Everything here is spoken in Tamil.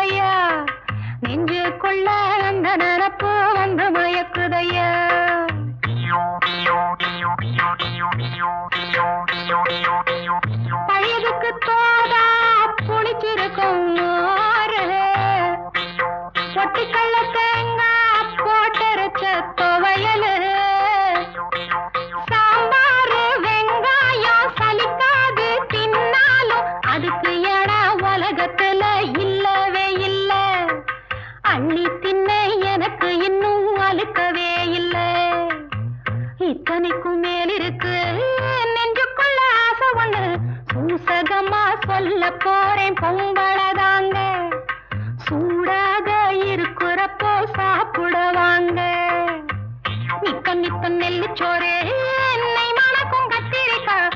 கேக்குதையா நெஞ்சுக்குள்ள அந்த நினப்பு வந்து மயக்குதையா பழையதுக்கு தோதா புளிச்சிருக்கும் பொட்டிக்கல்ல தேங்காய் போட்டரைச்ச துவையலு சாம்பாரு வெங்காயம் சலிக்காது தின்னாலும் அதுக்கு இடம் உலகத்துல இல்லவே இல்ல அள்ளி தின்ன எனக்கு இன்னும் அழுக்கவே இல்ல இத்தனைக்கும் மேல் இருக்கு நெஞ்சுக்குள்ள ஆசை ஒண்ணு சூசகமா சொல்ல போறேன் பொங்கலதாங்க சூடாக இருக்கிறப்போ சாப்பிட வாங்க நித்தம் நித்தம் நெல்லுச்சோறு